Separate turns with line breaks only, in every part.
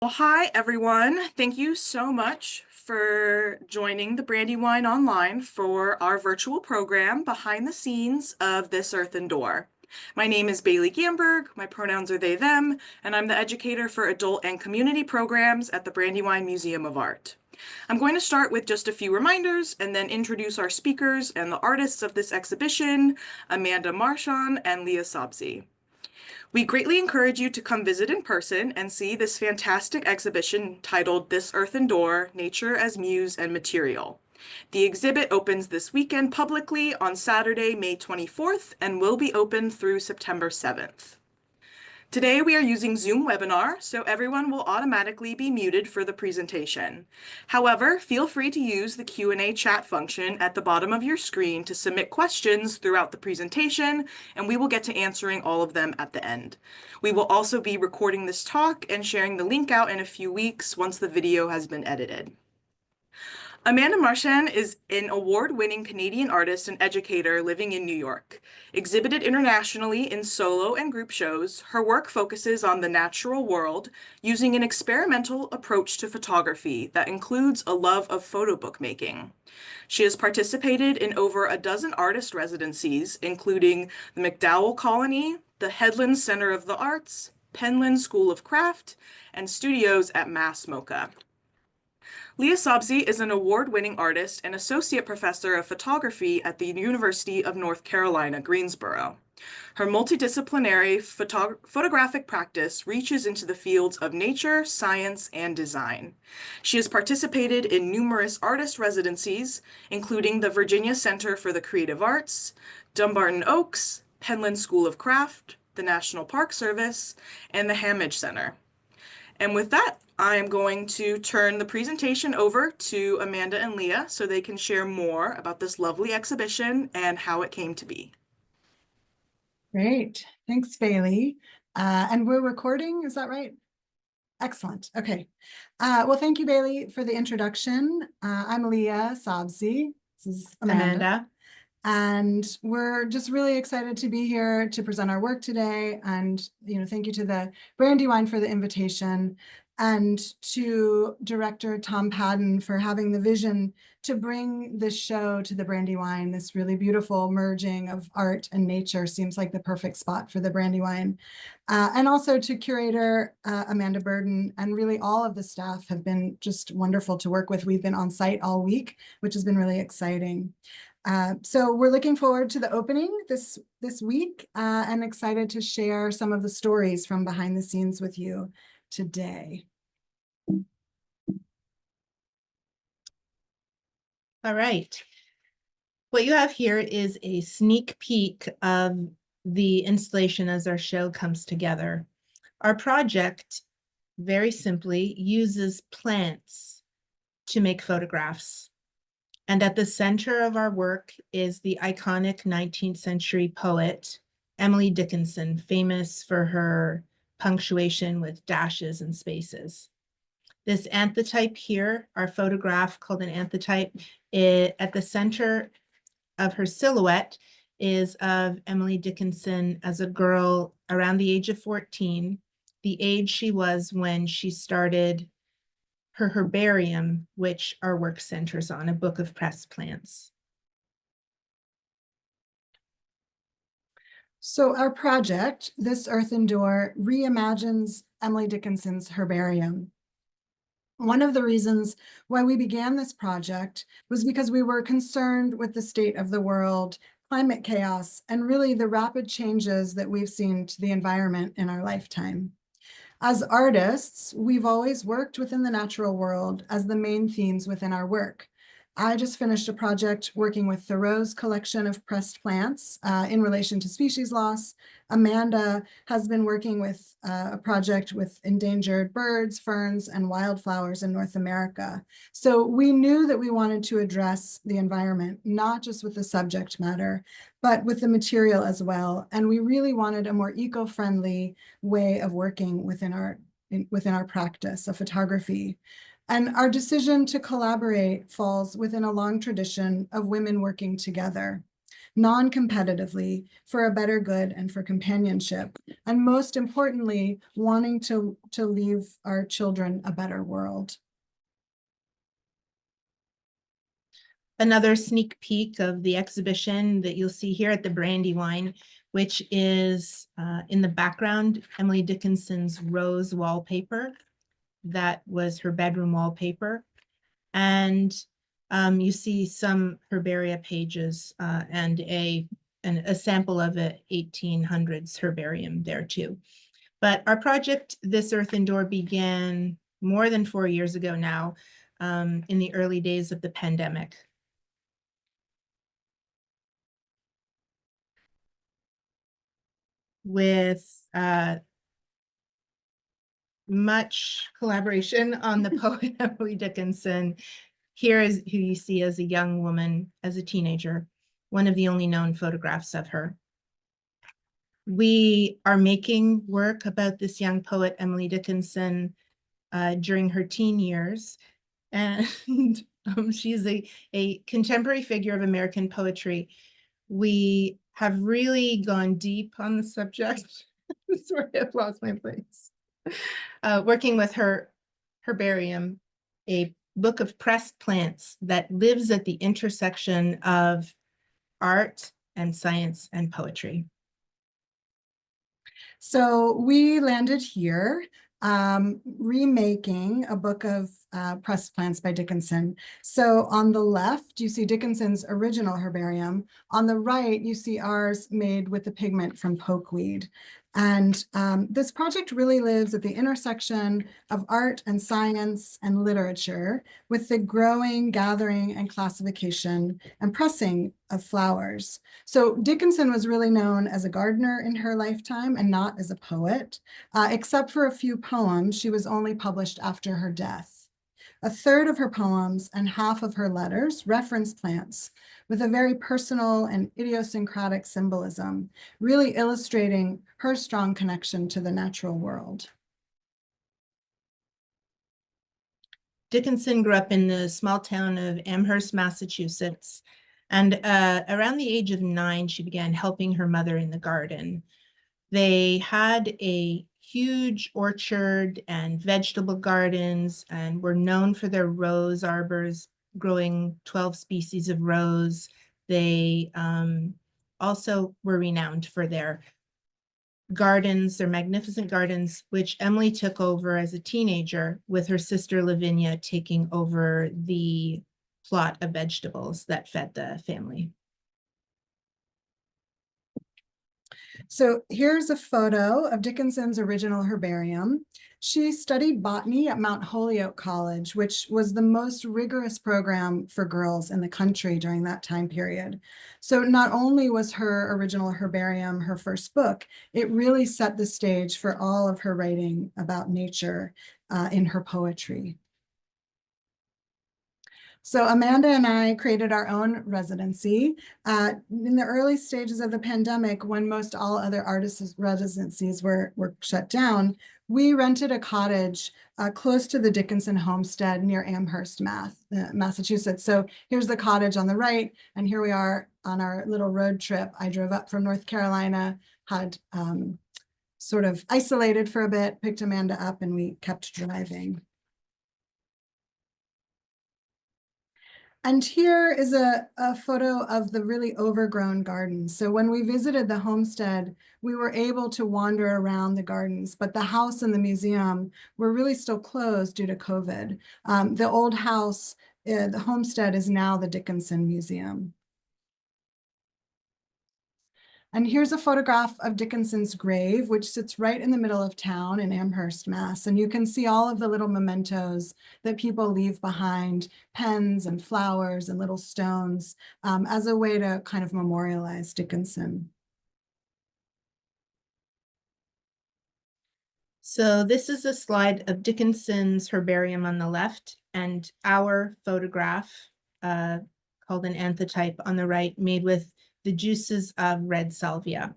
Well, hi, everyone. Thank you so much for joining the Brandywine online for our virtual program behind the scenes of this Earthen Door. My name is Bailey Gamberg, my pronouns are they, them, and I'm the educator for adult and community programs at the Brandywine Museum of Art. I'm going to start with just a few reminders and then introduce our speakers and the artists of this exhibition, Amanda Marchand and Leah Sobsey. We greatly encourage you to come visit in person and see this fantastic exhibition titled This Earthen Door, Nature as Muse and Material. The exhibit opens this weekend publicly on Saturday, May 24th, and will be open through September 7th. Today we are using Zoom webinar, so everyone will automatically be muted for the presentation. However, feel free to use the Q&A chat function at the bottom of your screen to submit questions throughout the presentation, and we will get to answering all of them at the end. We will also be recording this talk and sharing the link out in a few weeks once the video has been edited. Amanda Marchand is an award-winning Canadian artist and educator living in New York. Exhibited internationally in solo and group shows, her work focuses on the natural world using an experimental approach to photography that includes a love of photo bookmaking. She has participated in over a dozen artist residencies, including the MacDowell Colony, the Headland Center of the Arts, Penland School of Craft, and studios at Mass MoCA. Leah Sobsey is an award-winning artist and associate professor of photography at the University of North Carolina, Greensboro. Her multidisciplinary photographic practice reaches into the fields of nature, science, and design. She has participated in numerous artist residencies, including the Virginia Center for the Creative Arts, Dumbarton Oaks, Penland School of Craft, the National Park Service, and the Hamage Center. And with that, I am going to turn the presentation over to Amanda and Leah so they can share more about this lovely exhibition and how it came to be.
Great. Thanks, Bailey. And we're recording, is that right? Excellent. Okay. Well, thank you, Bailey, for the introduction. I'm Leah Sobsey. This is Amanda. And we're just really excited to be here to present our work today. And, thank you to the Brandywine for the invitation and to director Tom Padden for having the vision to bring this show to the Brandywine. This really beautiful merging of art and nature seems like the perfect spot for the Brandywine. And also to curator Amanda Burden, and really all of the staff have been just wonderful to work with. We've been on site all week, which has been really exciting. So we're looking forward to the opening this week and excited to share some of the stories from behind the scenes with you today.
All right. What you have here is a sneak peek of the installation as our show comes together. Our project, very simply, uses plants to make photographs. And at the center of our work is the iconic 19th century poet, Emily Dickinson, famous for her punctuation with dashes and spaces. This anthotype here, our photograph called an anthotype, at the center of her silhouette is of Emily Dickinson as a girl around the age of 14, the age she was when she started her herbarium, which our work centers on, a book of pressed plants.
So our project, This Earthen Door, reimagines Emily Dickinson's herbarium. One of the reasons why we began this project was because we were concerned with the state of the world, climate chaos, and really the rapid changes that we've seen to the environment in our lifetime. As artists, we've always worked within the natural world as the main themes within our work. I just finished a project working with Thoreau's collection of pressed plants in relation to species loss. Amanda has been working with a project with endangered birds, ferns, and wildflowers in North America. So we knew that we wanted to address the environment, not just with the subject matter, but with the material as well. And we really wanted a more eco-friendly way of working within our practice of photography. And our decision to collaborate falls within a long tradition of women working together. non-competitively, for a better good and for companionship, and most importantly, wanting to leave our children a better world.
Another sneak peek of the exhibition that you'll see here at the Brandywine, which is in the background, Emily Dickinson's rose wallpaper. That was her bedroom wallpaper. And you see some herbaria pages and a sample of a 1800s herbarium there too. But our project, This Earthen Door, began more than 4 years ago now, in the early days of the pandemic. With much collaboration on the poet Emily Dickinson. Here is who you see as a young woman, as a teenager, one of the only known photographs of her. We are making work about this young poet, Emily Dickinson, during her teen years. And she's a contemporary figure of American poetry. We have really gone deep on the subject. Sorry, I've lost my place. Working with her herbarium, a book of pressed plants that lives at the intersection of art and science and poetry.
So we landed here, remaking a book of pressed plants by Dickinson. So on the left, you see Dickinson's original herbarium. On the right, you see ours made with the pigment from pokeweed. And this project really lives at the intersection of art and science and literature, with the growing, gathering, and classification and pressing of flowers. So Dickinson was really known as a gardener in her lifetime and not as a poet. Except for a few poems, she was only published after her death. A third of her poems and half of her letters reference plants with a very personal and idiosyncratic symbolism, really illustrating her strong connection to the natural world.
Dickinson grew up in the small town of Amherst, Massachusetts, and around the age of 9, she began helping her mother in the garden. They had a huge orchard and vegetable gardens and were known for their rose arbors, growing 12 species of rose. They also were renowned for their gardens, their magnificent gardens, which Emily took over as a teenager, with her sister Lavinia taking over the plot of vegetables that fed the family.
So here's a photo of Dickinson's original herbarium. She studied botany at Mount Holyoke College, which was the most rigorous program for girls in the country during that time period. So not only was her original herbarium her first book, it really set the stage for all of her writing about nature in her poetry. So Amanda and I created our own residency. In the early stages of the pandemic, when most all other artists' residencies were shut down, we rented a cottage close to the Dickinson homestead near Amherst, Massachusetts. So here's the cottage on the right, and here we are on our little road trip. I drove up from North Carolina, had sort of isolated for a bit, picked Amanda up, and we kept driving. And here is a photo of the really overgrown gardens. So when we visited the homestead, we were able to wander around the gardens, but the house and the museum were really still closed due to COVID. The old house, the homestead, is now the Dickinson Museum. And here's a photograph of Dickinson's grave, which sits right in the middle of town in Amherst, Mass. And you can see all of the little mementos that people leave behind, pens and flowers and little stones, as a way to kind of memorialize Dickinson.
So this is a slide of Dickinson's herbarium on the left and our photograph called an anthotype on the right, made with the juices of red salvia.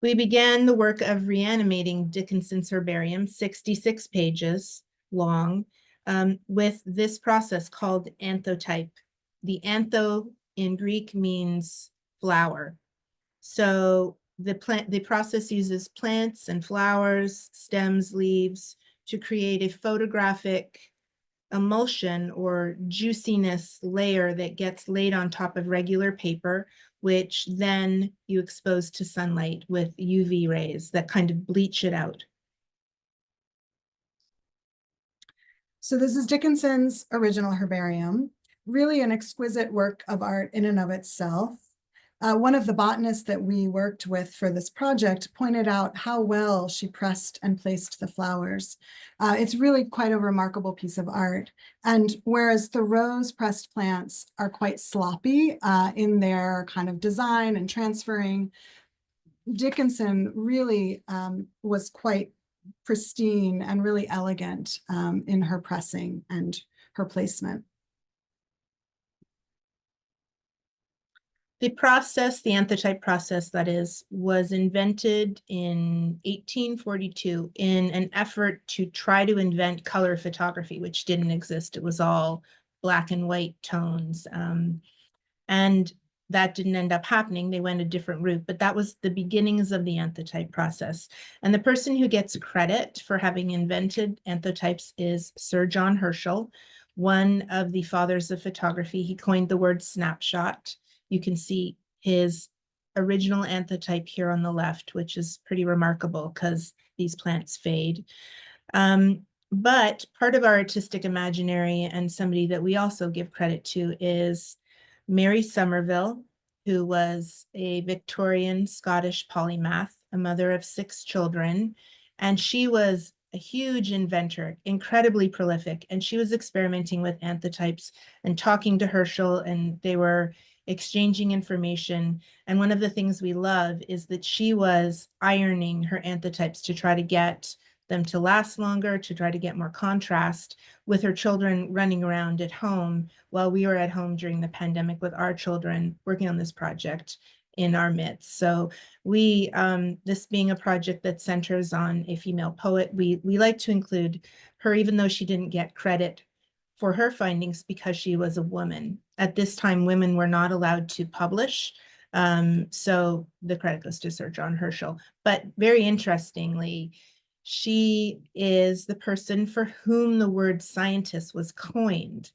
We began the work of reanimating Dickinson's herbarium, 66 pages long, with this process called anthotype. The antho in Greek means flower. So the process uses plants and flowers, stems, leaves to create a photographic emulsion or juiciness layer that gets laid on top of regular paper, which then you expose to sunlight with UV rays that kind of bleach it out.
So this is Dickinson's original herbarium, really an exquisite work of art in and of itself. One of the botanists that we worked with for this project pointed out how well she pressed and placed the flowers. It's really quite a remarkable piece of art. And whereas Thoreau's pressed plants are quite sloppy in their kind of design and transferring, Dickinson really was quite pristine and really elegant in her pressing and her placement.
The process, the anthotype process, that is, was invented in 1842 in an effort to try to invent color photography, which didn't exist. It was all black and white tones. And that didn't end up happening. They went a different route, but that was the beginnings of the anthotype process. And the person who gets credit for having invented anthotypes is Sir John Herschel, one of the fathers of photography. He coined the word snapshot. You can see his original anthotype here on the left, which is pretty remarkable because these plants fade. But part of our artistic imaginary, and somebody that we also give credit to, is Mary Somerville, who was a Victorian Scottish polymath, a mother of 6 children, and she was a huge inventor, incredibly prolific, and she was experimenting with anthotypes and talking to Herschel, and they were exchanging information. And one of the things we love is that she was ironing her anthotypes to try to get them to last longer, to try to get more contrast, with her children running around at home while we were at home during the pandemic with our children working on this project in our midst. So we, this being a project that centers on a female poet, we like to include her, even though she didn't get credit for her findings because she was a woman. At this time, women were not allowed to publish. So the credit goes to Sir John Herschel. But very interestingly, she is the person for whom the word scientist was coined.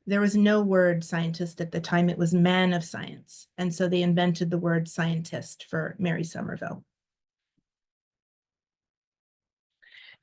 There was no word scientist at the time. It was man of science. And so they invented the word scientist for Mary Somerville.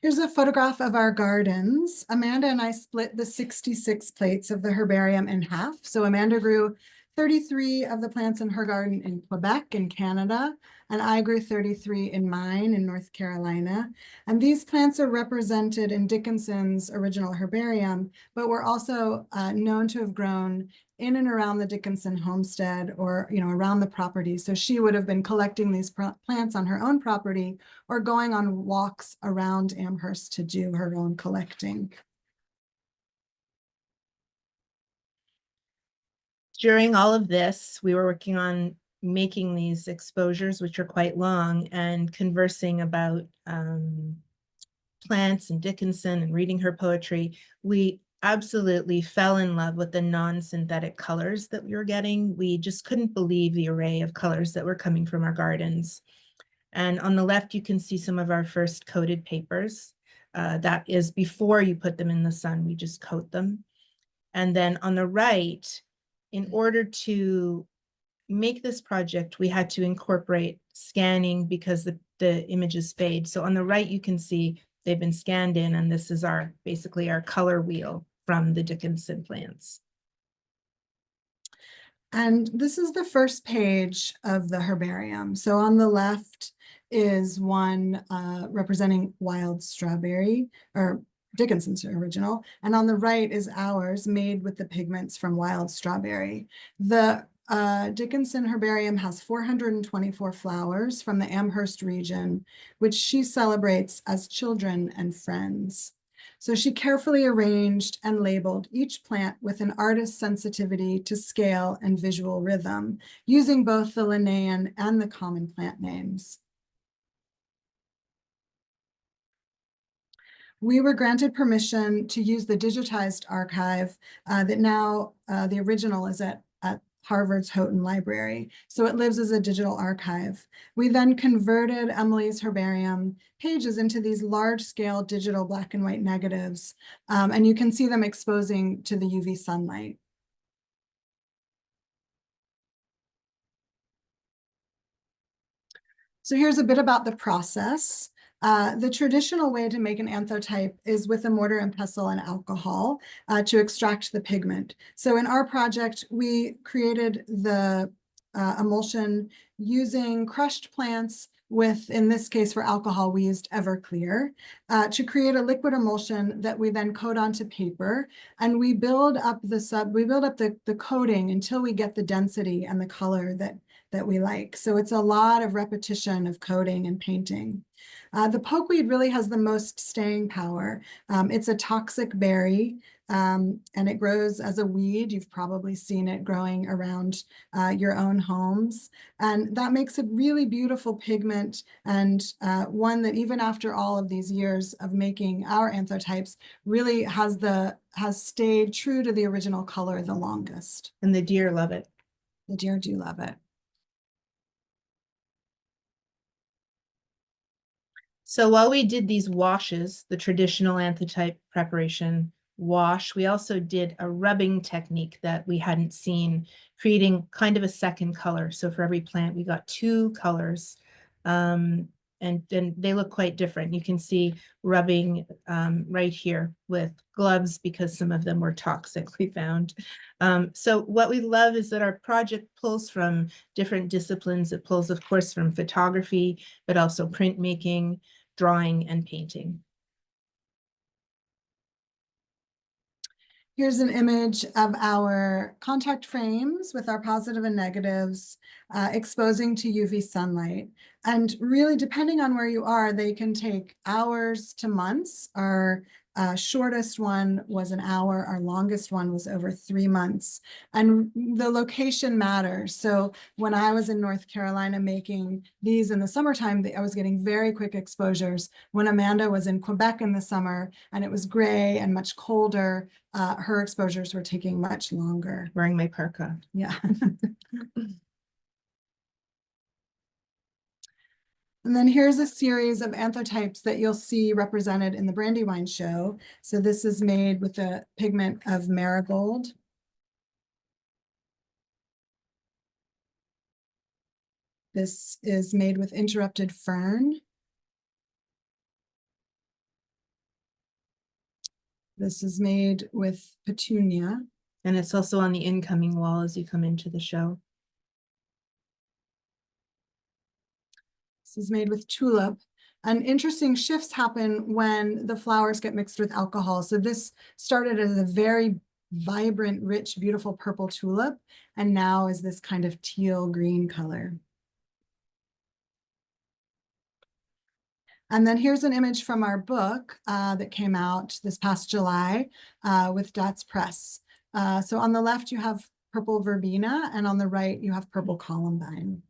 Here's a photograph of our gardens. Amanda and I split the 66 plates of the herbarium in half. So Amanda grew 33 of the plants in her garden in Quebec in Canada, and I grew 33 in mine in North Carolina. And these plants are represented in Dickinson's original herbarium, but were also known to have grown in and around the Dickinson homestead, or around the property. So she would have been collecting these plants on her own property or going on walks around Amherst to do her own collecting.
During all of this, we were working on making these exposures, which are quite long, and conversing about plants and Dickinson and reading her poetry. We absolutely fell in love with the non-synthetic colors that we were getting. We just couldn't believe the array of colors that were coming from our gardens. And on the left, you can see some of our first coated papers. That is before you put them in the sun, we just coat them. And then on the right, in order to make this project, we had to incorporate scanning because the images fade. So on the right, you can see they've been scanned in, and this is basically our color wheel from the Dickinson plants.
And this is the first page of the herbarium. So on the left is one representing wild strawberry, or Dickinson's original, and on the right is ours, made with the pigments from wild strawberry. The Dickinson herbarium has 424 flowers from the Amherst region, which she celebrates as children and friends. So she carefully arranged and labeled each plant with an artist's sensitivity to scale and visual rhythm, using both the Linnaean and the common plant names. We were granted permission to use the digitized archive that now the original is at Harvard's Houghton Library. So it lives as a digital archive. We then converted Emily's herbarium pages into these large-scale digital black and white negatives, and you can see them exposing to the UV sunlight. So here's a bit about the process. The traditional way to make an anthotype is with a mortar and pestle and alcohol to extract the pigment. So in our project, we created the emulsion using crushed plants with, in this case for alcohol, we used Everclear to create a liquid emulsion that we then coat onto paper, and we build up the coating until we get the density and the color that we like. So it's a lot of repetition of coating and painting. The pokeweed really has the most staying power. It's a toxic berry, and it grows as a weed. You've probably seen it growing around your own homes. And that makes a really beautiful pigment, and one that even after all of these years of making our anthotypes really has stayed true to the original color the longest.
And the deer love it.
The deer do love it.
So while we did these washes, the traditional anthotype preparation wash, we also did a rubbing technique that we hadn't seen, creating kind of a second color. So for every plant, we got two colors, and they look quite different. You can see rubbing right here with gloves because some of them were toxic, we found. So what we love is that our project pulls from different disciplines. It pulls, of course, from photography, but also printmaking, drawing, and painting.
Here's an image of our contact frames with our positive and negatives exposing to UV sunlight. And really, depending on where you are, they can take hours to months. Our shortest one was an hour. Our longest one was over 3 months. And the location matters. So when I was in North Carolina making these in the summertime, I was getting very quick exposures. When Amanda was in Quebec in the summer and it was gray and much colder, her exposures were taking much longer.
Wearing my parka.
Yeah. And then here's a series of anthotypes that you'll see represented in the Brandywine show. So this is made with the pigment of marigold. This is made with interrupted fern. This is made with petunia.
And it's also on the incoming wall as you come into the show.
This is made with tulip. And interesting shifts happen when the flowers get mixed with alcohol. So this started as a very vibrant, rich, beautiful purple tulip, and now is this kind of teal green color. And then here's an image from our book that came out this past July with Dots Press. So on the left, you have purple verbena, and on the right, you have purple columbine.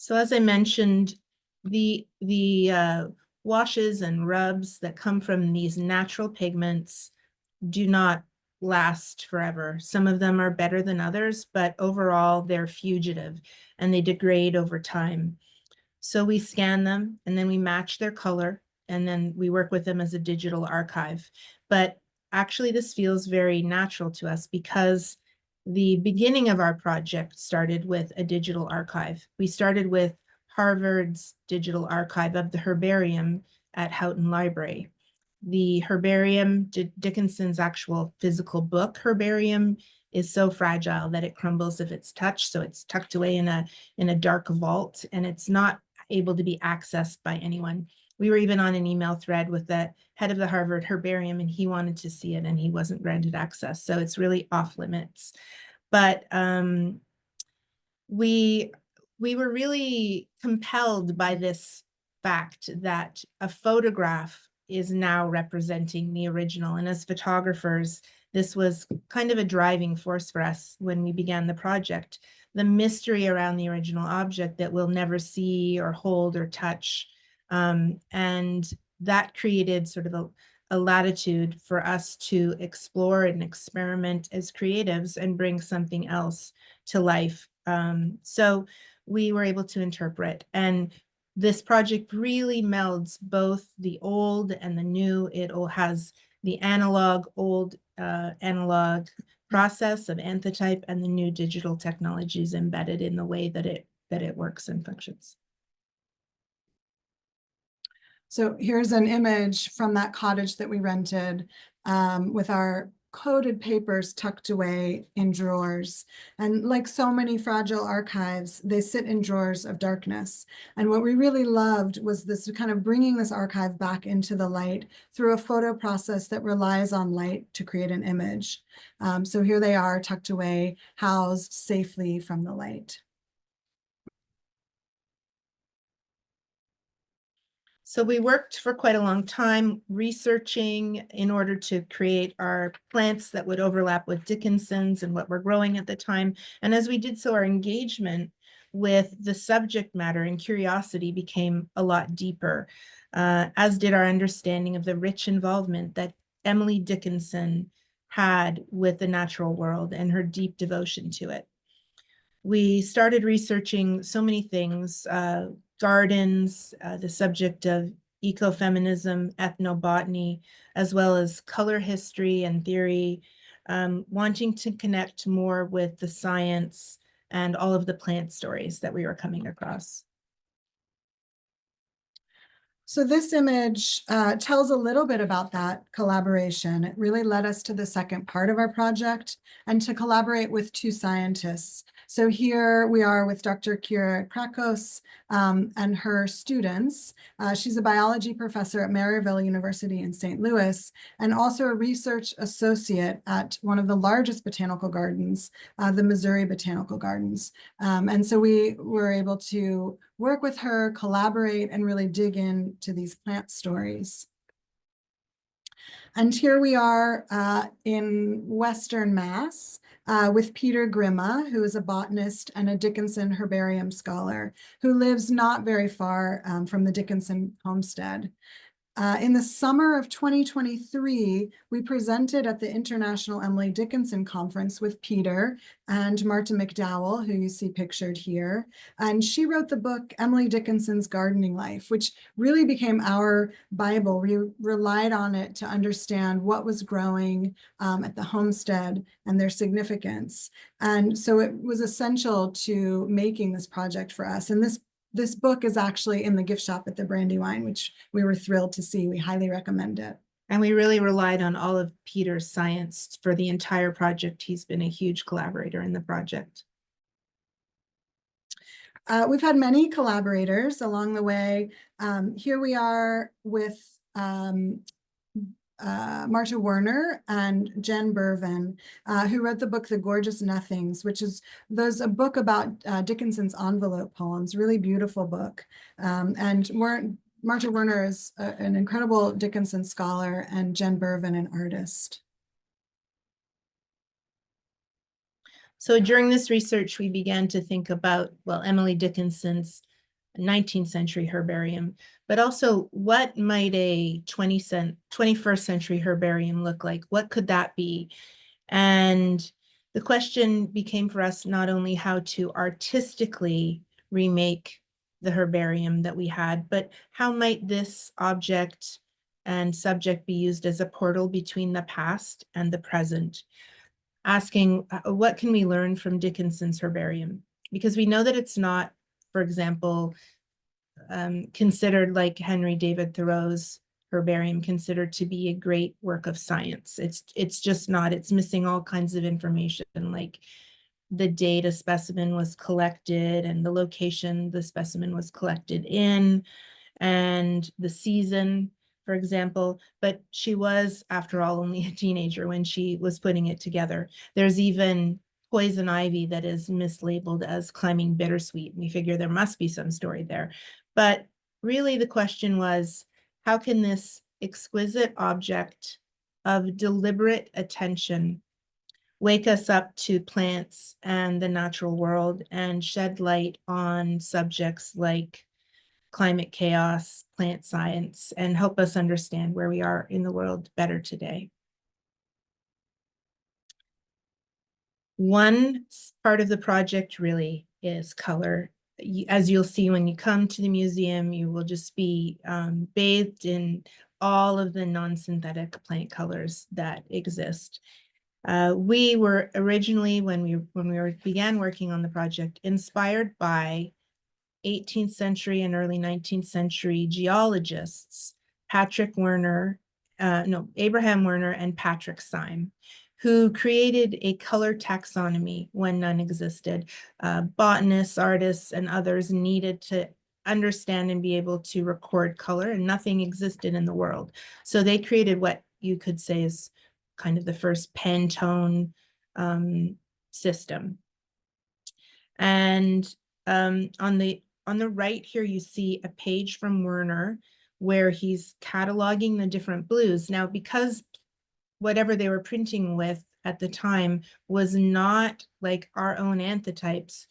So as I mentioned, the washes and rubs that come from these natural pigments do not last forever. Some of them are better than others, but overall they're fugitive and they degrade over time. So we scan them and then we match their color, and then we work with them as a digital archive. But actually this feels very natural to us because the beginning of our project started with a digital archive. We started with Harvard's digital archive of the herbarium at Houghton Library. The herbarium, Dickinson's actual physical book herbarium, is so fragile that it crumbles if it's touched. So it's tucked away in a dark vault, and it's not able to be accessed by anyone. We were even on an email thread with the head of the Harvard herbarium, and he wanted to see it and he wasn't granted access. So it's really off limits. But we were really compelled by this fact that a photograph is now representing the original. And as photographers, this was kind of a driving force for us when we began the project. The mystery around the original object that we'll never see or hold or touch. And that created sort of a latitude for us to explore and experiment as creatives and bring something else to life. So we were able to interpret, and this project really melds both the old and the new. It all has the old analog process of Anthotype and the new digital technologies embedded in the way that it works and functions.
So here's an image from that cottage that we rented with our coated papers tucked away in drawers. And like so many fragile archives, they sit in drawers of darkness. And what we really loved was this kind of bringing this archive back into the light through a photo process that relies on light to create an image. So here they are tucked away, housed safely from the light.
So we worked for quite a long time researching in order to create our plants that would overlap with Dickinson's and what we're growing at the time. And as we did so, our engagement with the subject matter and curiosity became a lot deeper, as did our understanding of the rich involvement that Emily Dickinson had with the natural world and her deep devotion to it. We started researching so many things, gardens, the subject of ecofeminism, ethnobotany, as well as color history and theory, wanting to connect more with the science and all of the plant stories that we were coming across.
So this image tells a little bit about that collaboration. It really led us to the second part of our project and to collaborate with two scientists. So here we are with Dr. Kira Krakos and her students. She's a biology professor at Maryville University in St. Louis, and also a research associate at one of the largest botanical gardens, the Missouri Botanical Gardens. And so we were able to work with her, collaborate, and really dig into these plant stories. And here we are in Western Mass with Peter Grimma, who is a botanist and a Dickinson herbarium scholar who lives not very far from the Dickinson homestead. In the summer of 2023, we presented at the International Emily Dickinson Conference with Peter and Marta McDowell, who you see pictured here. And she wrote the book, Emily Dickinson's Gardening Life, which really became our Bible. We relied on it to understand what was growing at the homestead and their significance. And so it was essential to making this project for us. And this book is actually in the gift shop at the Brandywine, which we were thrilled to see. We highly recommend it.
And we really relied on all of Peter's science for the entire project. He's been a huge collaborator in the project.
We've had many collaborators along the way. Here we are with Marta Werner and Jen Bervin, who wrote the book, The Gorgeous Nothings, which is a book about Dickinson's envelope poems, really beautiful book. And Marta Werner is an incredible Dickinson scholar, and Jen Bervin, an artist.
So during this research, we began to think about, well, Emily Dickinson's 19th century herbarium, but also what might a 21st century herbarium look like? What could that be? And the question became for us not only how to artistically remake the herbarium that we had, but how might this object and subject be used as a portal between the past and the present? Asking what can we learn from Dickinson's herbarium? Because we know that it's not, for example, considered like Henry David Thoreau's herbarium, considered to be a great work of science. It's just not. It's missing all kinds of information, like the date a specimen was collected and the location the specimen was collected in and the season, for example. But she was, after all, only a teenager when she was putting it together. There's even poison ivy that is mislabeled as climbing bittersweet. We figure there must be some story there. But really the question was, how can this exquisite object of deliberate attention wake us up to plants and the natural world and shed light on subjects like climate chaos, plant science, and help us understand where we are in the world better today. One part of the project really is color. As you'll see when you come to the museum, you will just be bathed in all of the non-synthetic plant colors that exist. We were originally, when we began working on the project, inspired by 18th century and early 19th century geologists, Abraham Werner and Patrick Syme, who created a color taxonomy when none existed. Botanists, artists, and others needed to understand and be able to record color, and nothing existed in the world. So they created what you could say is kind of the first Pantone system. And on the right here, you see a page from Werner where he's cataloging the different blues. Now, because whatever they were printing with at the time was not like our own anthotypes,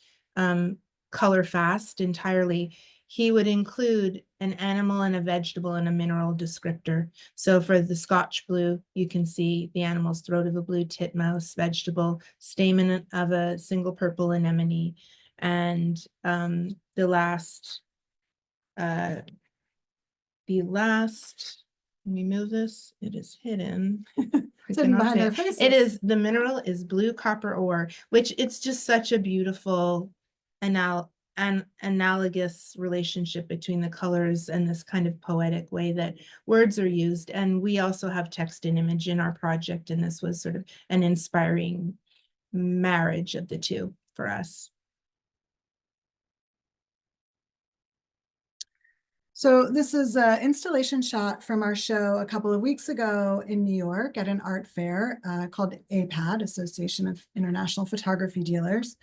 color fast entirely, he would include an animal and a vegetable and a mineral descriptor. So for the Scotch blue, you can see the animal's throat of a blue titmouse, vegetable, stamen of a single purple anemone, and the last, let me move this, it is hidden.
It's hidden behind our faces.
It is, the mineral is blue copper ore, which it's just such a beautiful analogous relationship between the colors and this kind of poetic way that words are used. And we also have text and image in our project, and this was sort of an inspiring marriage of the two for us.
So this is an installation shot from our show a couple of weeks ago in New York at an art fair called APAD, Association of International Photography Dealers.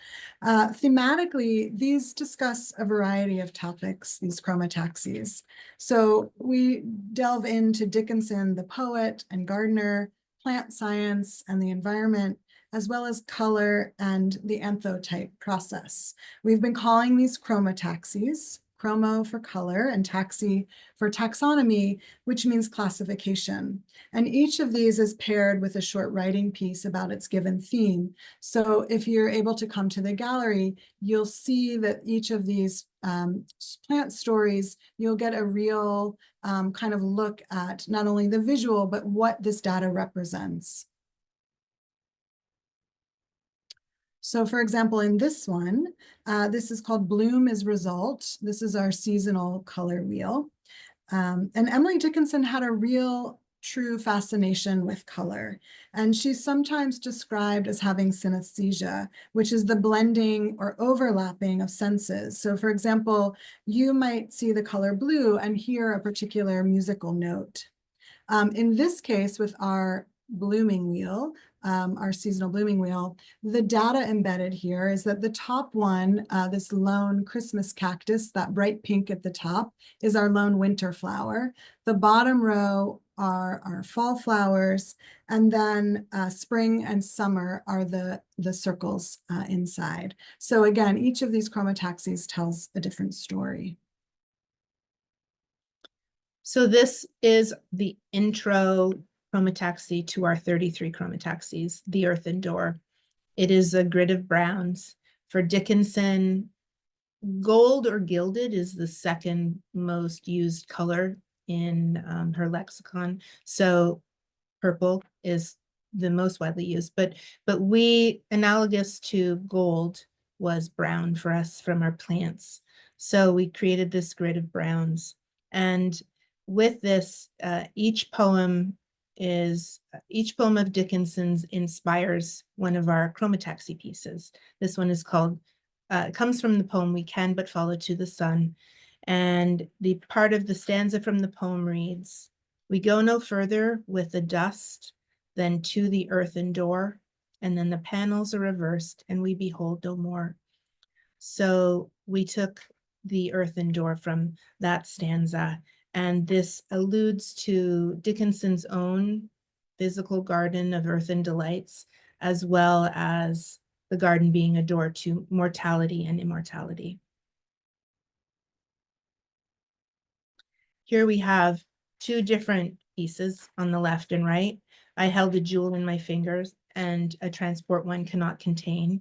Thematically, these discuss a variety of topics, these chromataxis. So we delve into Dickinson, the poet and gardener, plant science and the environment, as well as color and the anthotype process. We've been calling these chromataxis, chromo for color and taxi for taxonomy, which means classification. And each of these is paired with a short writing piece about its given theme. So if you're able to come to the gallery, you'll see that each of these plant stories, you'll get a real kind of look at not only the visual, but what this data represents. So for example, in this one, this is called Bloom is Result. This is our seasonal color wheel. And Emily Dickinson had a real true fascination with color. And she's sometimes described as having synesthesia, which is the blending or overlapping of senses. So for example, you might see the color blue and hear a particular musical note. In this case, with our blooming wheel, our seasonal blooming wheel, the data embedded here is that the top one, this lone Christmas cactus, that bright pink at the top, is our lone winter flower. The bottom row are our fall flowers, and then spring and summer are the circles inside. So again, each of these chromataxis tells a different story.
So this is the intro chromataxi to our 33 chromataxis, the Earthen Door. It is a grid of browns. For Dickinson, gold or gilded is the second most used color in her lexicon. So purple is the most widely used, but we, analogous to gold, was brown for us from our plants. So we created this grid of browns. And with this, each poem of Dickinson's inspires one of our chromataxi pieces. This one is called, comes from the poem We Can But Follow to the Sun. And the part of the stanza from the poem reads, "We go no further with the dust than to the earthen door, and then the panels are reversed and we behold no more." So we took the earthen door from that stanza, and this alludes to Dickinson's own physical garden of earthen delights, as well as the garden being a door to mortality and immortality. Here we have two different pieces on the left and right. I held a jewel in my fingers, and a transport one cannot contain.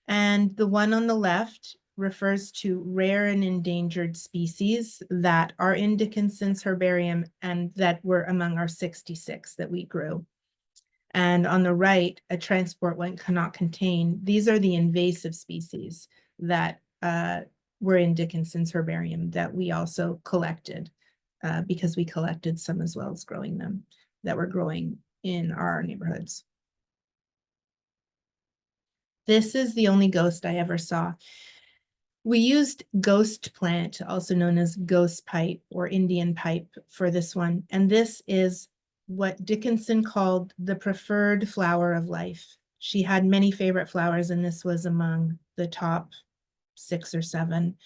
And the one on the left refers to rare and endangered species that are in Dickinson's herbarium and that were among our 66 that we grew. And on the right, a transport one cannot contain. These are the invasive species that were in Dickinson's herbarium that we also collected, because we collected some as well as growing them that were growing in our neighborhoods. This is the only ghost I ever saw. We used ghost plant, also known as ghost pipe or Indian pipe, for this one. And this is what Dickinson called the preferred flower of life. She had many favorite flowers, and this was among the top 6 or 7.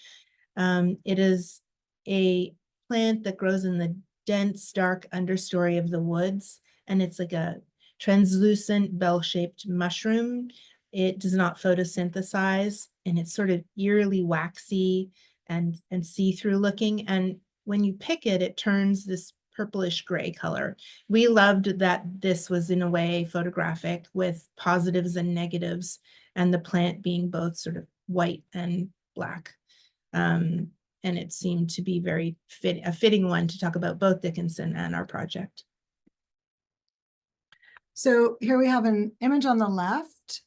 It is a plant that grows in the dense, dark understory of the woods, and it's like a translucent bell-shaped mushroom. It does not photosynthesize, and it's sort of eerily waxy and see-through looking. And when you pick it, it turns this purplish gray color. We loved that this was in a way photographic, with positives and negatives, and the plant being both sort of white and black. And it seemed to be a fitting one to talk about both Dickinson and our project.
So here we have an image on the left.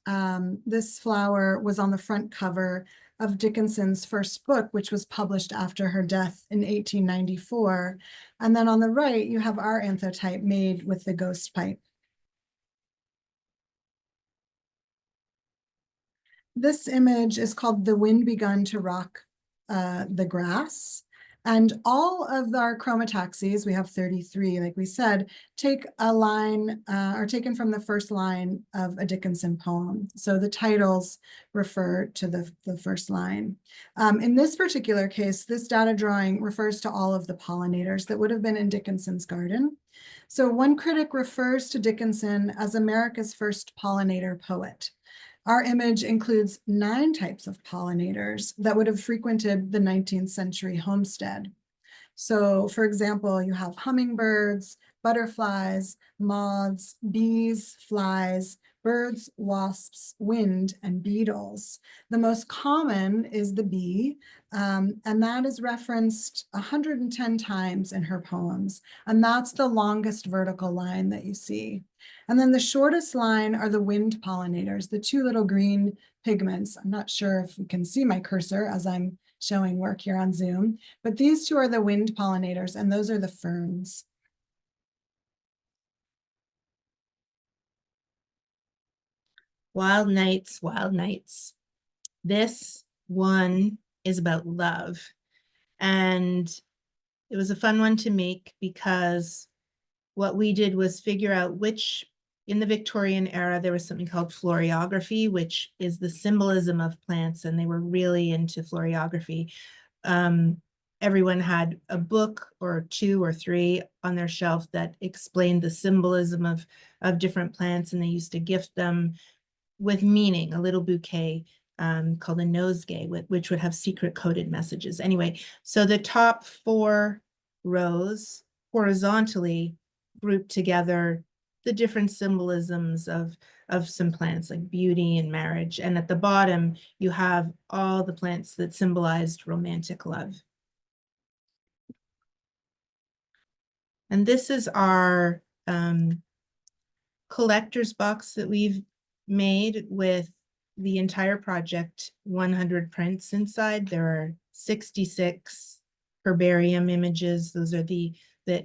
This flower was on the front cover of Dickinson's first book, which was published after her death in 1894. And then on the right, you have our anthotype made with the ghost pipe. This image is called "The Wind Begun to Rock the Grass." And all of our chromataxis, we have 33, like we said, take a line, are taken from the first line of a Dickinson poem. So the titles refer to the first line. In this particular case, this data drawing refers to all of the pollinators that would have been in Dickinson's garden. So one critic refers to Dickinson as America's first pollinator poet. Our image includes 9 types of pollinators that would have frequented the 19th century homestead. So, for example, you have hummingbirds, butterflies, moths, bees, flies, birds, wasps, wind, and beetles. The most common is the bee, and that is referenced 110 times in her poems. And that's the longest vertical line that you see. And then the shortest line are the wind pollinators, the 2 little green pigments. I'm not sure if you can see my cursor as I'm showing work here on Zoom, but these 2 are the wind pollinators, and those are the ferns.
Wild nights, wild nights. This one is about love. And it was a fun one to make because what we did was figure out which, in the Victorian era, there was something called Floriography, which is the symbolism of plants, and they were really into Floriography. Everyone had a book or 2 or 3 on their shelf that explained the symbolism of different plants, and they used to gift them with meaning, a little bouquet called a nosegay, which would have secret coded messages. Anyway, so the top 4 rows horizontally grouped together the different symbolisms of some plants like beauty and marriage. And at the bottom, you have all the plants that symbolized romantic love. And this is our collector's box that we've made with the entire project, 100 prints inside. There are 66 herbarium images. Those are the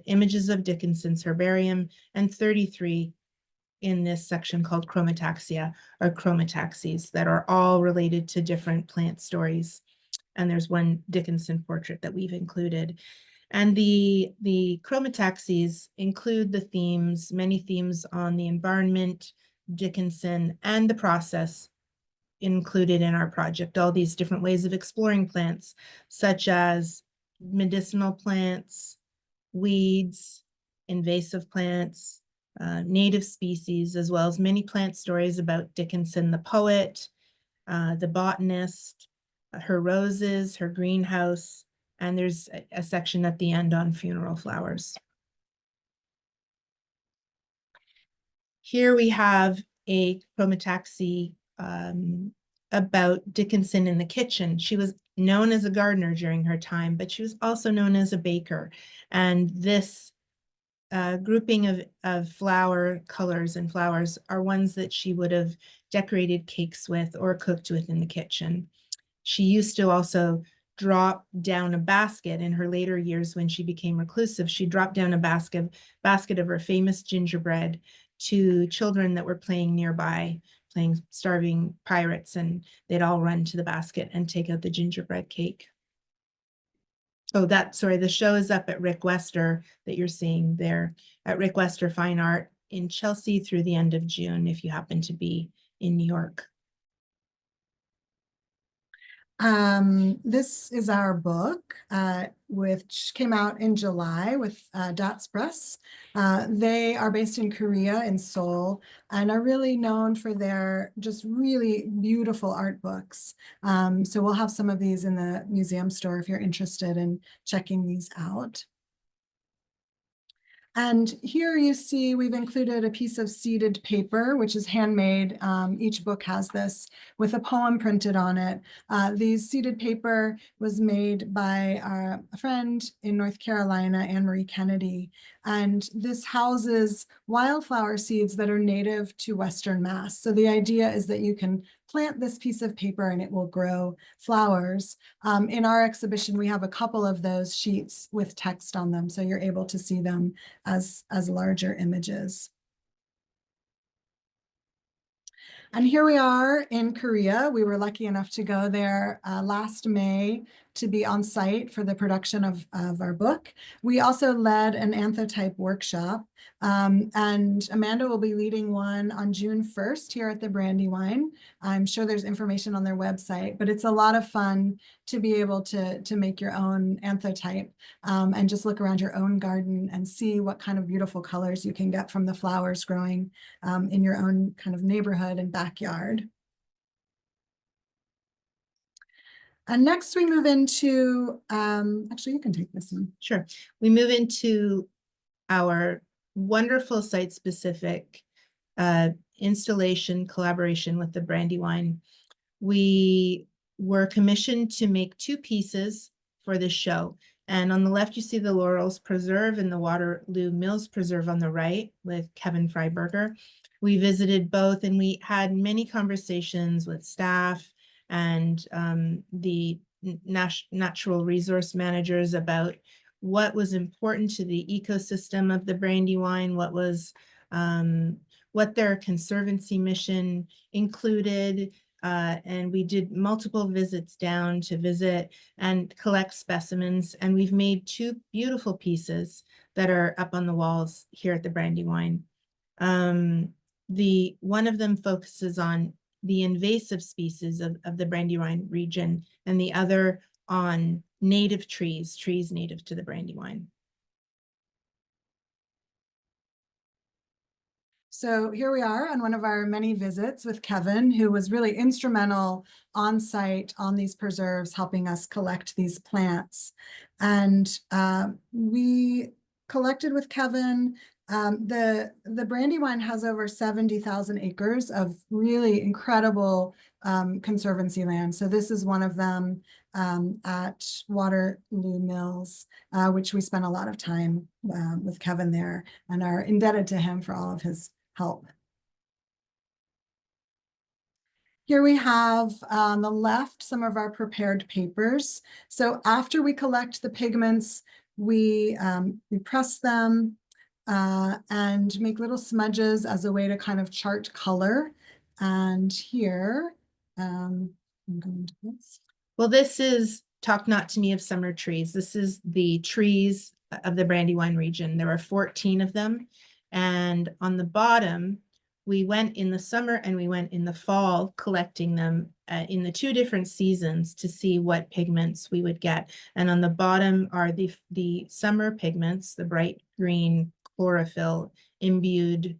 images of Dickinson's herbarium, and 33 in this section called Chromataxia, or Chromataxis, that are all related to different plant stories. And there's one Dickinson portrait that we've included. And the Chromataxis include the themes, many themes on the environment, Dickinson, and the process included in our project. All these different ways of exploring plants, such as medicinal plants, weeds, invasive plants, native species, as well as many plant stories about Dickinson, the poet, the botanist, her roses, her greenhouse, And there's a section at the end on funeral flowers. Here we have a chromataxis about Dickinson in the kitchen. She was known as a gardener during her time, but she was also known as a baker. And this grouping of flower colors and flowers are ones that she would have decorated cakes with or cooked with in the kitchen. She used to also drop down a basket in her later years when she became reclusive. She dropped down a basket of her famous gingerbread to children that were playing nearby, playing starving pirates, and they'd all run to the basket and take out the gingerbread cake. Oh, the show is up at Rick Wester that you're seeing there at Rick Wester Fine Art in Chelsea through the end of June, if you happen to be in New York.
This is our book, which came out in July with Dots Press. They are based in Korea, in Seoul, and are really known for their just really beautiful art books. So we'll have some of these in the museum store if you're interested in checking these out. And here you see we've included a piece of seeded paper, which is handmade. Each book has this with a poem printed on it. These seeded paper was made by a friend in North Carolina, Anne Marie Kennedy. And this houses wildflower seeds that are native to Western Mass. So the idea is that you can plant this piece of paper and it will grow flowers. In our exhibition, we have a couple of those sheets with text on them, so you're able to see them as larger images. And here we are in Korea. We were lucky enough to go there last May to be on site for the production of our book. We also led an Anthotype workshop, and Amanda will be leading one on June 1st here at the Brandywine. I'm sure there's information on their website, but it's a lot of fun to be able to make your own Anthotype and just look around your own garden and see what kind of beautiful colors you can get from the flowers growing in your own kind of neighborhood and backyard. And next we move into, actually you can take this one.
Sure. We move into our wonderful site-specific installation collaboration with the Brandywine. We were commissioned to make 2 pieces for this show. And on the left, you see the Laurels Preserve and the Waterloo Mills Preserve on the right with Kevin Freiberger. We visited both and we had many conversations with staff and the natural resource managers about what was important to the ecosystem of the Brandywine, what their Conservancy mission included. And we did multiple visits down to visit and collect specimens. And we've made 2 beautiful pieces that are up on the walls here at the Brandywine. One of them focuses on the invasive species of the Brandywine region, and the other on native trees native to the Brandywine.
So here we are on one of our many visits with Kevin, who was really instrumental on site on these preserves, helping us collect these plants. And we collected with Kevin. The Brandywine has over 70,000 acres of really incredible Conservancy land. So this is one of them at Waterloo Mills, which we spent a lot of time with Kevin there and are indebted to him for all of his help. Here we have on the left some of our prepared papers. So after we collect the pigments, we press them and make little smudges as a way to kind of chart color. And here, I'm going to this.
Well, this is Talk Not to Me of Summer Trees. This is the trees of the Brandywine region. There are 14 of them. And on the bottom, we went in the summer and we went in the fall collecting them in the 2 different seasons to see what pigments we would get. And on the bottom are the summer pigments, the bright green chlorophyll imbued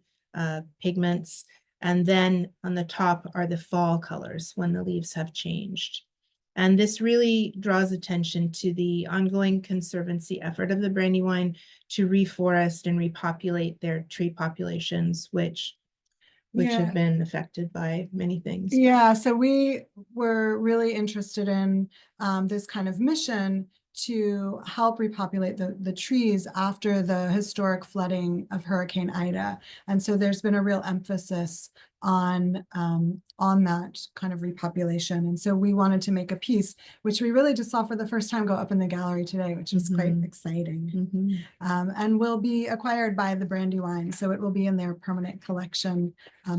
pigments. And then on the top are the fall colors when the leaves have changed. And this really draws attention to the ongoing Conservancy effort of the Brandywine to reforest and repopulate their tree populations, which have been affected by many things.
Yeah, so we were really interested in this kind of mission to help repopulate the trees after the historic flooding of Hurricane Ida. And so there's been a real emphasis on that kind of repopulation. And so we wanted to make a piece, which we really just saw for the first time go up in the gallery today, which was quite exciting. And will be acquired by the Brandywine, so it will be in their permanent collection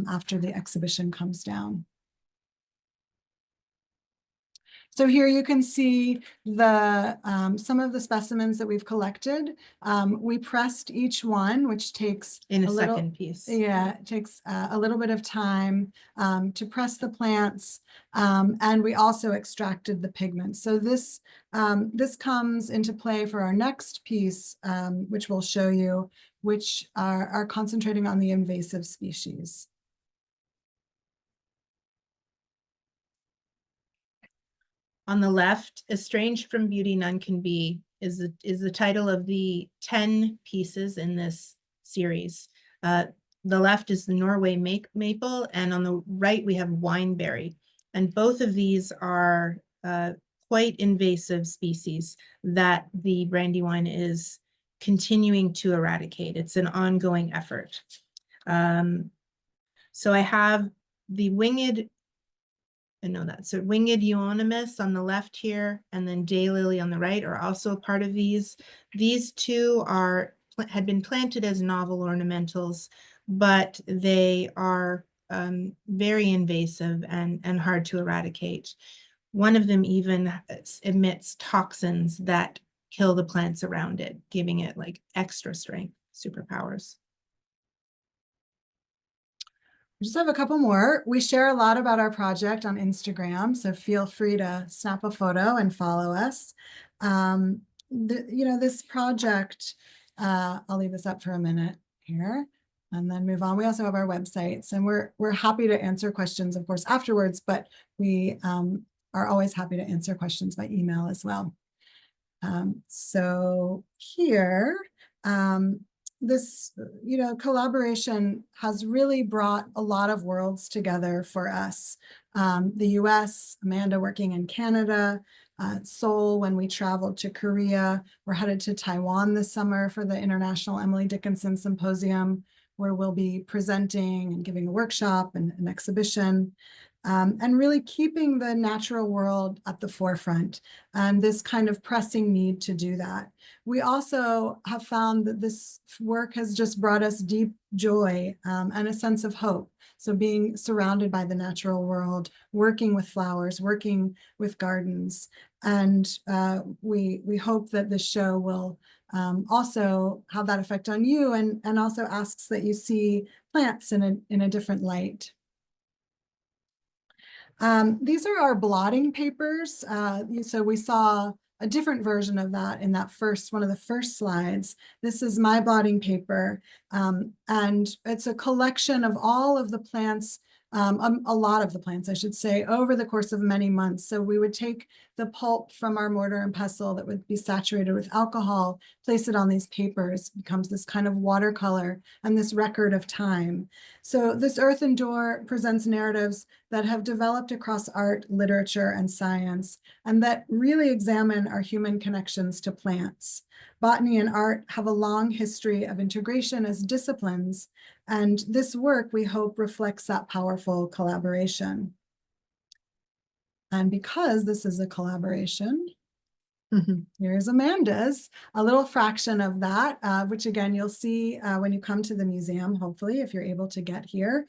after the exhibition comes down. So here you can see the some of the specimens that we've collected. We pressed each one, which takes
in a
little,
second piece.
Yeah, it takes a little bit of time to press the plants, and we also extracted the pigments. So this comes into play for our next piece, which we'll show you, which are concentrating on the invasive species.
On the left, Estranged from Beauty None Can Be is the title of the 10 pieces in this series. The left is the Norway maple, and on the right we have wineberry. And both of these are quite invasive species that the Brandywine is continuing to eradicate. It's an ongoing effort. So I have the winged so winged euonymus on the left here, and then daylily on the right are also a part of these. These two had been planted as novel ornamentals, but they are very invasive and hard to eradicate. One of them even emits toxins that kill the plants around it, giving it like extra strength, superpowers.
We just have a couple more. We share a lot about our project on Instagram, so feel free to snap a photo and follow us. This project, I'll leave this up for a minute here and then move on. We also have our websites, and we're happy to answer questions, of course, afterwards, but we are always happy to answer questions by email as well. So here, this collaboration has really brought a lot of worlds together for us. The US, Amanda working in Canada, Seoul when we traveled to Korea. We're headed to Taiwan this summer for the International Emily Dickinson Symposium, where we'll be presenting and giving a workshop and an exhibition. And really keeping the natural world at the forefront, and this kind of pressing need to do that. We also have found that this work has just brought us deep joy and a sense of hope. So being surrounded by the natural world, working with flowers, working with gardens. And we hope that this show will also have that effect on you, and also asks that you see plants in a different light. These are our blotting papers. So we saw a different version of that in that one of the first slides. This is my blotting paper, and it's a collection of all of the plants, a lot of the plants, I should say, over the course of many months. So we would take the pulp from our mortar and pestle that would be saturated with alcohol, place it on these papers, becomes this kind of watercolor and this record of time. So this Earthen Door presents narratives that have developed across art, literature, and science, and that really examine our human connections to plants. Botany and art have a long history of integration as disciplines, and this work, we hope, reflects that powerful collaboration. And because this is a collaboration, here's Amanda's, a little fraction of that, which again, you'll see when you come to the museum, hopefully, if you're able to get here,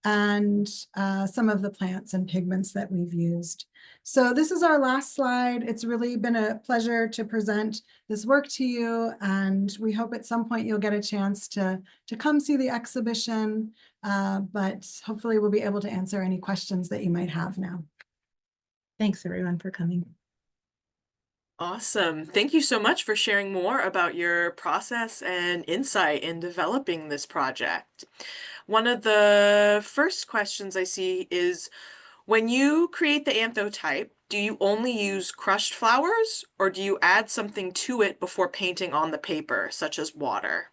and some of the plants and pigments that we've used. So this is our last slide. It's really been a pleasure to present this work to you, and we hope at some point you'll get a chance to come see the exhibition, but hopefully we'll be able to answer any questions that you might have now.
Thanks everyone for coming.
Awesome. Thank you so much for sharing more about your process and insight in developing this project. One of the first questions I see is, When you create the anthotype, do you only use crushed flowers or do you add something to it before painting on the paper, such as water?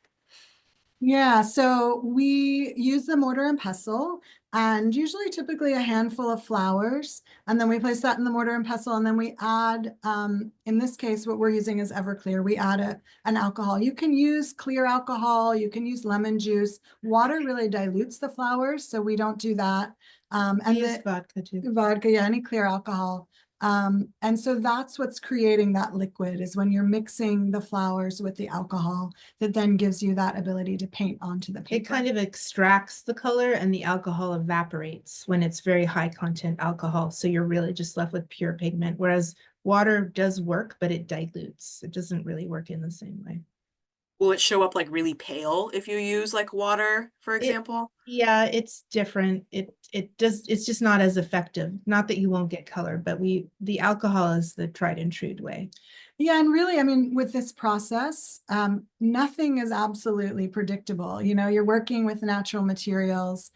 Yeah, so we use the mortar and pestle and usually typically a handful of flowers. And then we place that in the mortar and pestle. And then we add, in this case, what we're using is Everclear. We add an alcohol. You can use clear alcohol. You can use lemon juice. Water really dilutes the flowers, so we don't do that.
We
And
use
the
vodka too.
vodka, yeah, any clear alcohol. And so that's what's creating that liquid is when you're mixing the flowers with the alcohol that then gives you that ability to paint onto the paper.
It kind of extracts the color and the alcohol evaporates when it's very high content alcohol. So you're really just left with pure pigment, whereas water does work, but it dilutes. It doesn't really work in the same way.
Will it show up like really pale if you use like water, for example?
Yeah, it's different. It's just not as effective. Not that you won't get color, but the alcohol is the tried and true way.
Yeah, and really, I mean, with this process, nothing is absolutely predictable. You know, you're working with natural materials.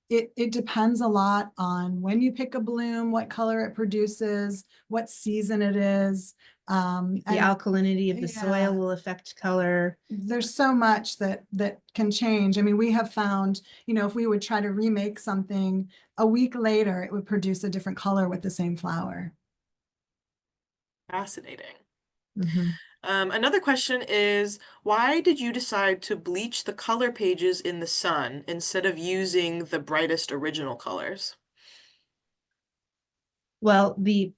It depends a lot on when you pick a bloom, what color it produces, what season it is.
The
And
alkalinity of the
yeah,
soil will affect color.
there's so much that can change. I mean, we have found, you know, if we would try to remake something a week later, it would produce a different color with the same flower.
Fascinating.
Mhm.
Another question is, why did you decide to bleach the color pages in the sun instead of using the brightest original colors?
Well, the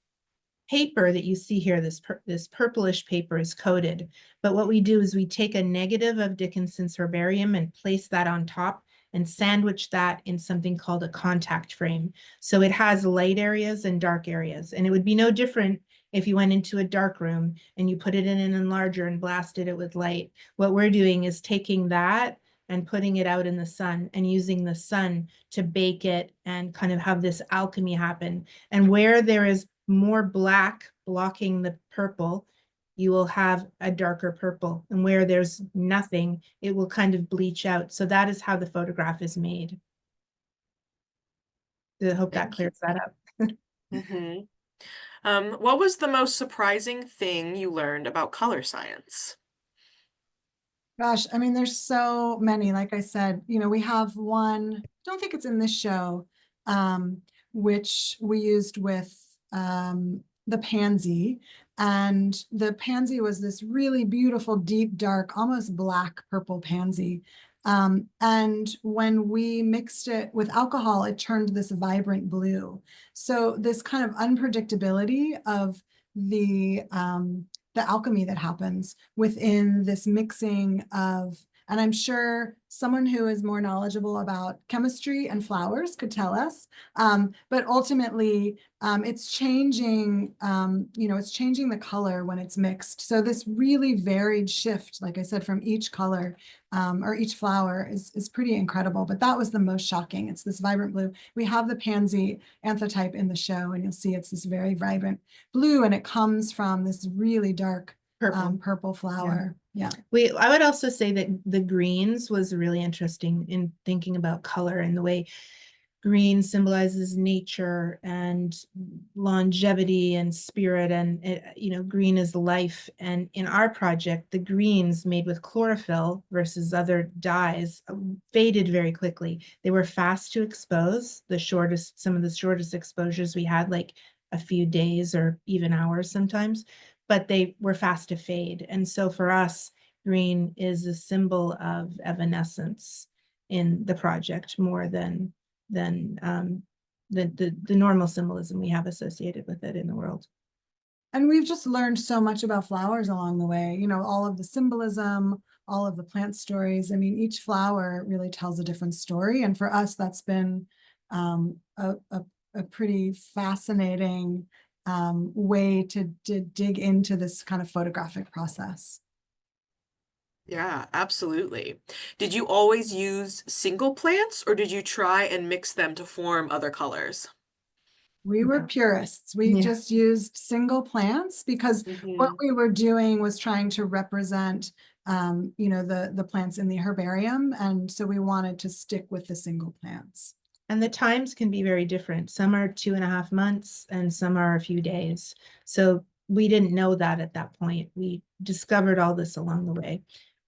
paper that you see here, this purplish paper is coated. But what we do is we take a negative of Dickinson's herbarium and place that on top and sandwich that in something called a contact frame. So it has light areas and dark areas. And it would be no different if you went into a dark room and you put it in an enlarger and blasted it with light. What we're doing is taking that and putting it out in the sun and using the sun to bake it and kind of have this alchemy happen. And where there is more black blocking the purple, you will have a darker purple. And where there's nothing, it will kind of bleach out. So that is how the photograph is made. I hope that
Thank you.
clears that up.
Mm-hmm. What was the most surprising thing you learned about color science?
Gosh, I mean, there's so many. Like I said, you know, we have one, don't think it's in this show, which we used with the pansy. And the pansy was this really beautiful, deep, dark, almost black purple pansy. And when we mixed it with alcohol, it turned this vibrant blue. So this kind of unpredictability of the alchemy that happens within this mixing of, and I'm sure someone who is more knowledgeable about chemistry and flowers could tell us, but ultimately it's changing, you know, it's changing the color when it's mixed. So this really varied shift, like I said, from each color or each flower is pretty incredible, but that was the most shocking. It's this vibrant blue. We have the pansy anthotype in the show and you'll see it's this very vibrant blue and it comes from this really dark purple flower. Yeah.
I would also say that the greens was really interesting in thinking about color and the way green symbolizes nature and longevity and spirit, and you know, green is life. And in our project, the greens made with chlorophyll versus other dyes faded very quickly. They were fast to expose. Some of the shortest exposures we had, like a few days or even hours sometimes, but they were fast to fade. And so for us, green is a symbol of evanescence in the project more than the normal symbolism we have associated with it in the world.
And we've just learned so much about flowers along the way, you know, all of the symbolism, all of the plant stories. I mean, each flower really tells a different story. And for us, that's been a pretty fascinating way to dig into this kind of photographic process.
Yeah, absolutely. Did you always use single plants or did you try and mix them to form other colors?
We were purists. We just used single plants because what we were doing was trying to represent, you know, the plants in the herbarium. And so we wanted to stick with the single plants.
And the times can be very different. Some are 2.5 months and some are a few days. So we didn't know that at that point. We discovered all this along the way.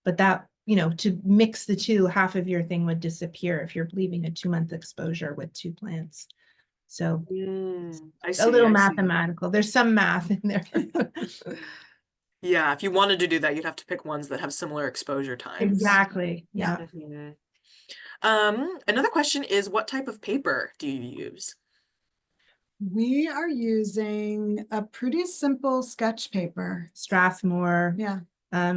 But that, to mix the two, half of your thing would disappear if you're leaving a 2-month exposure with 2 plants. So
I
a little
see.
mathematical. There's some math in there.
Yeah, if you wanted to do that, you'd have to pick ones that have similar exposure times.
Exactly. Yeah.
Mhm. Another question is, what type of paper do you use?
We are using a pretty simple sketch paper.
Strathmore.
Yeah.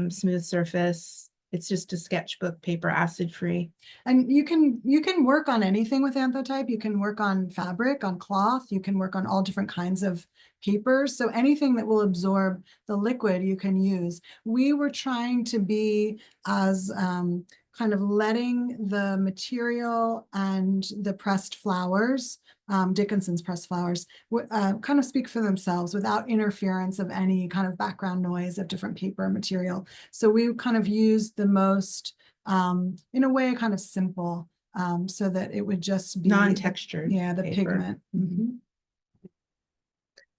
Smooth surface. It's just a sketchbook paper, acid free.
And you can work on anything with Anthotype. You can work on fabric, on cloth. You can work on all different kinds of papers. So anything that will absorb the liquid you can use. We were trying to be as kind of letting the material and the pressed flowers, Dickinson's pressed flowers, kind of speak for themselves without interference of any kind of background noise of different paper material. So we kind of used the most, in a way, kind of simple, so that it would just be
non-textured.
The pigment. Mm-hmm.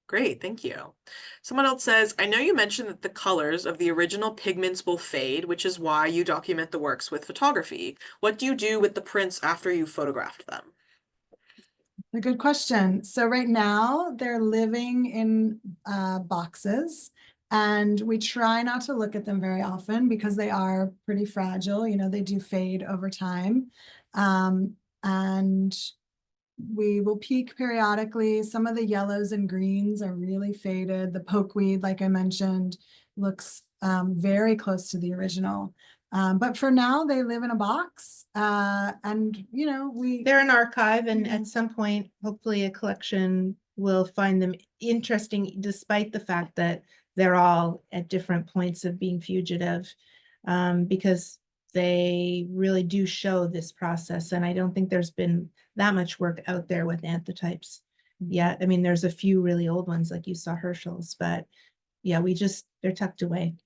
Great, thank you. Someone else says, I know you mentioned that the colors of the original pigments will fade, which is why you document the works with photography. What do you do with the prints after you've photographed them?
A good question. So right now they're living in boxes, and we try not to look at them very often because they are pretty fragile. They do fade over time. And we will peek periodically. Some of the yellows and greens are really faded. The pokeweed, like I mentioned, looks very close to the original. But for now, they live in a box. And,
they're an archive, and at some point, hopefully a collection will find them interesting, despite the fact that they're all at different points of being fugitive, because they really do show this process. And I don't think there's been that much work out there with anthotypes yet. I mean, there's a few really old ones, like you saw Herschel's, but yeah, they're tucked away.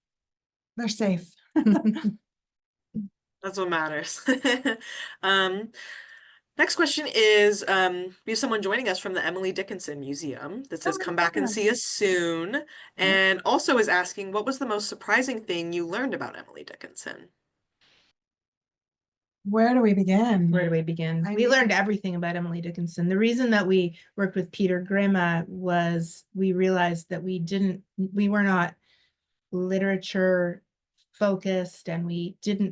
They're safe.
That's what matters. Next question is, we have someone joining us from the Emily Dickinson Museum that says, come back and see us soon. And also is asking, what was the most surprising thing you learned about Emily Dickinson?
Where do we begin?
Where do we begin? We learned everything about Emily Dickinson. The reason that we worked with Peter Grimme was we realized that we were not literature focused, and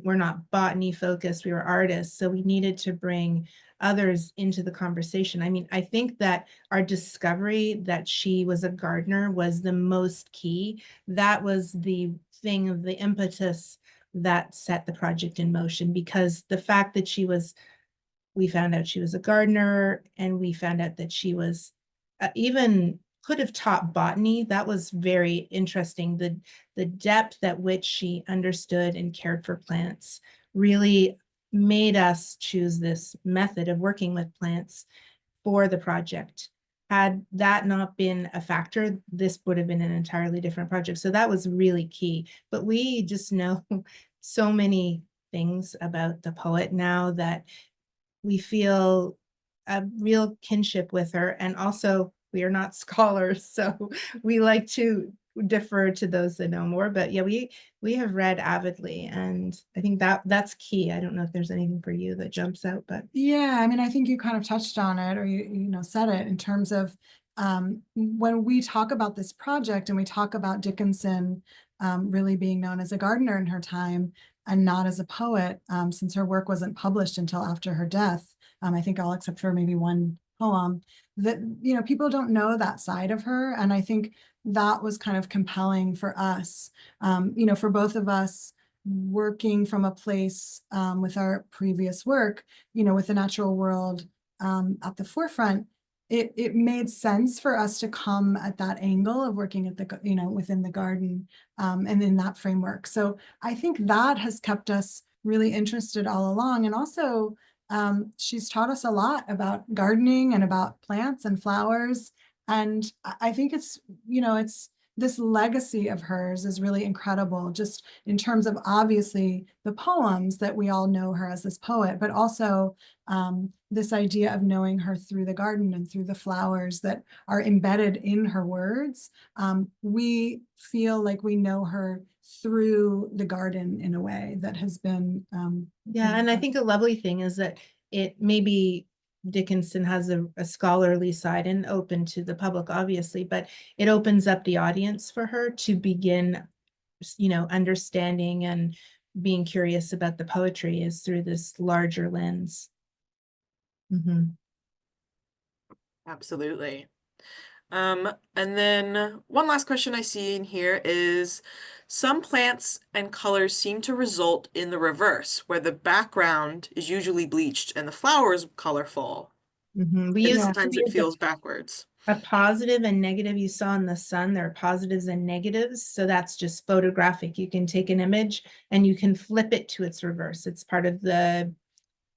we're not botany focused. We were artists. So we needed to bring others into the conversation. I mean, I think that our discovery that she was a gardener was the most key. That was the thing of the impetus that set the project in motion, because the fact that we found out she was a gardener, and we found out that she was even could have taught botany. That was very interesting. The depth at which she understood and cared for plants really made us choose this method of working with plants for the project. Had that not been a factor, this would have been an entirely different project. So that was really key. But we just know so many things about the poet now that we feel a real kinship with her. And also, we are not scholars, so we like to defer to those that know more. But yeah, we have read avidly, and I think that's key. I don't know if there's anything for you that jumps out, but
yeah, I mean, I think you kind of touched on it, or you said it, in terms of when we talk about this project and we talk about Dickinson really being known as a gardener in her time and not as a poet, since her work wasn't published until after her death. I think all except for maybe one poem, that people don't know that side of her. And I think that was kind of compelling for us, for both of us working from a place with our previous work, with the natural world at the forefront. It made sense for us to come at that angle of working at the, within the garden, and in that framework. So I think that has kept us really interested all along. And also, she's taught us a lot about gardening and about plants and flowers. And I think it's this legacy of hers is really incredible, just in terms of obviously the poems that we all know her as this poet, but also this idea of knowing her through the garden and through the flowers that are embedded in her words. We feel like we know her through the garden in a way that has been
yeah, and I think a lovely thing is that it maybe Dickinson has a scholarly side and open to the public, obviously, but it opens up the audience for her to begin, understanding and being curious about the poetry is through this larger lens.
Absolutely. And then one last question I see in here is, some plants and colors seem to result in the reverse, where the background is usually bleached and the flowers colorful.
We
And
use
sometimes it feels backwards.
a positive and negative you saw in the sun. There are positives and negatives. So that's just photographic. You can take an image and you can flip it to its reverse. It's part of the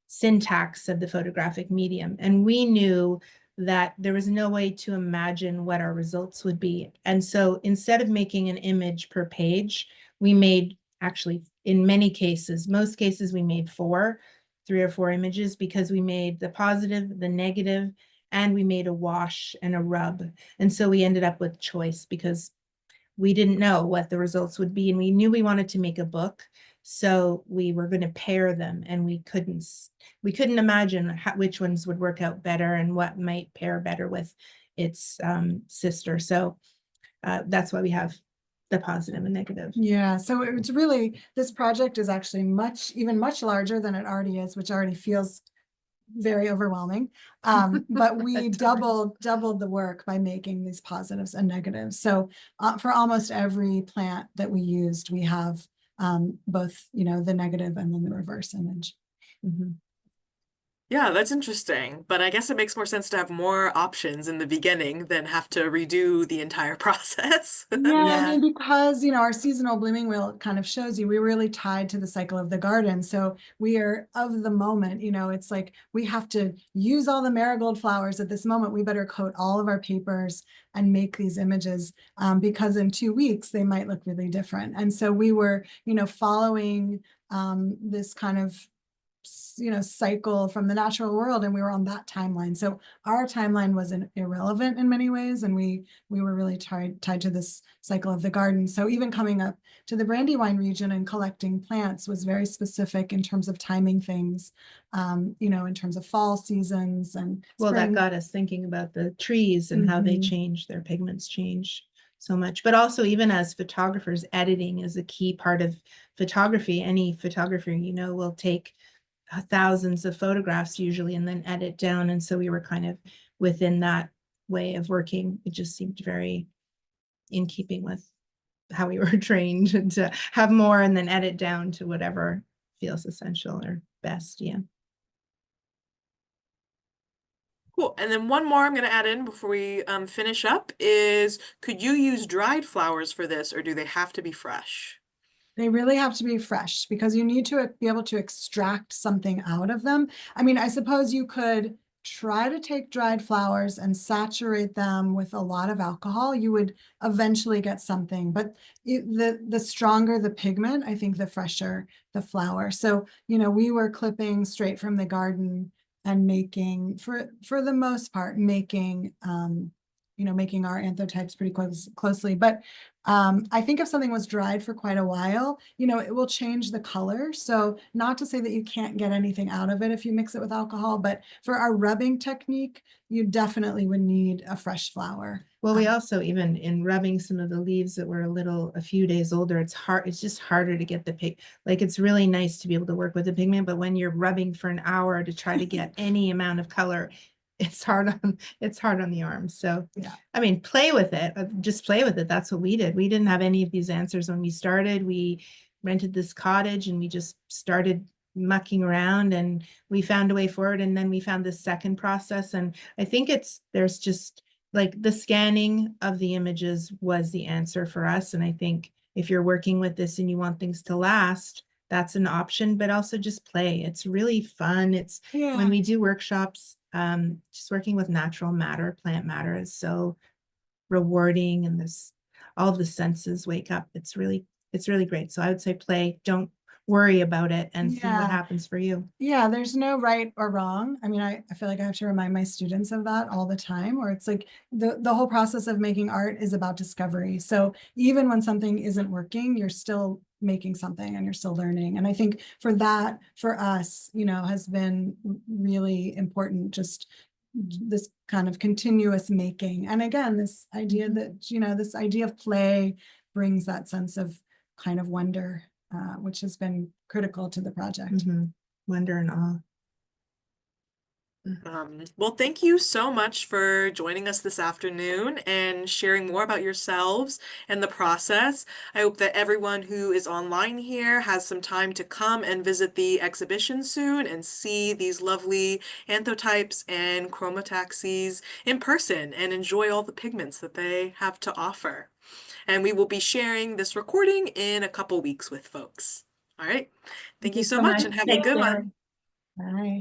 syntax of the photographic medium. And we knew that there was no way to imagine what our results would be. And so instead of making an image per page, we made, actually, in many cases, most cases, we made 3 or 4 images, because we made the positive, the negative, and we made a wash and a rub. And so we ended up with choice because we didn't know what the results would be. And we knew we wanted to make a book. So we were going to pair them, and we couldn't imagine which ones would work out better and what might pair better with its sister. So that's why we have the positive and negative.
Yeah, so it's really, this project is actually even much larger than it already is, which already feels very overwhelming. But we doubled the work by making these positives and negatives. So for almost every plant that we used, we have both, the negative and then the reverse image.
Yeah, that's interesting. But I guess it makes more sense to have more options in the beginning than have to redo the entire process.
Yeah, I mean, because, our seasonal blooming wheel kind of shows you, we're really tied to the cycle of the garden. So we are of the moment, it's like we have to use all the marigold flowers at this moment. We better coat all of our papers and make these images because in 2 weeks they might look really different. And so we were, following this kind of cycle from the natural world, and we were on that timeline. So our timeline was irrelevant in many ways, and we were really tied to this cycle of the garden. So even coming up to the Brandywine region and collecting plants was very specific in terms of timing things, in terms of fall seasons and
well,
spring.
that got us thinking about the trees and how they change, their pigments change so much. But also, even as photographers, editing is a key part of photography. Any photographer will take thousands of photographs usually and then edit down. And so we were kind of within that way of working. It just seemed very in keeping with how we were trained to have more and then edit down to whatever feels essential or best. Yeah.
Cool. And then one more I'm going to add in before we finish up is, could you use dried flowers for this, or do they have to be fresh?
They really have to be fresh because you need to be able to extract something out of them. I mean, I suppose you could try to take dried flowers and saturate them with a lot of alcohol. You would eventually get something, but the stronger the pigment, I think the fresher the flower. So, we were clipping straight from the garden and making, for the most part, making our anthotypes pretty closely. But I think if something was dried for quite a while, it will change the color. So not to say that you can't get anything out of it if you mix it with alcohol, but for our rubbing technique, you definitely would need a fresh flower.
Well, we also, even in rubbing some of the leaves that were a few days older, it's just harder to get the like, it's really nice to be able to work with the pigment, but when you're rubbing for an hour to try to get any amount of color, it's hard on the arms. So
yeah,
I mean, play with it, just play with it. That's what we did. We didn't have any of these answers when we started. We rented this cottage and we just started mucking around, and we found a way forward. And then we found this second process. And I think there's just like the scanning of the images was the answer for us. And I think if you're working with this and you want things to last, that's an option, but also just play. It's really fun. When we do workshops, just working with natural matter, plant matter is so rewarding. And all the senses wake up. It's really great. So I would say play, don't worry about it, and see what
Yeah.
happens for you.
Yeah, there's no right or wrong. I mean, I feel like I have to remind my students of that all the time, where it's like the whole process of making art is about discovery. So even when something isn't working, you're still making something and you're still learning. And I think for that, for us, you know, has been really important, just this kind of continuous making. And again, this idea that, you know, this idea of play brings that sense of kind of wonder, which has been critical to the project.
Wonder and awe.
Well, thank you so much for joining us this afternoon and sharing more about yourselves and the process. I hope that everyone who is online here has some time to come and visit the exhibition soon and see these lovely anthotypes and chromataxis in person and enjoy all the pigments that they have to offer. And we will be sharing this recording in a couple weeks with folks. All right. Thank you so much and have a
Take
good
care.
one.
Bye.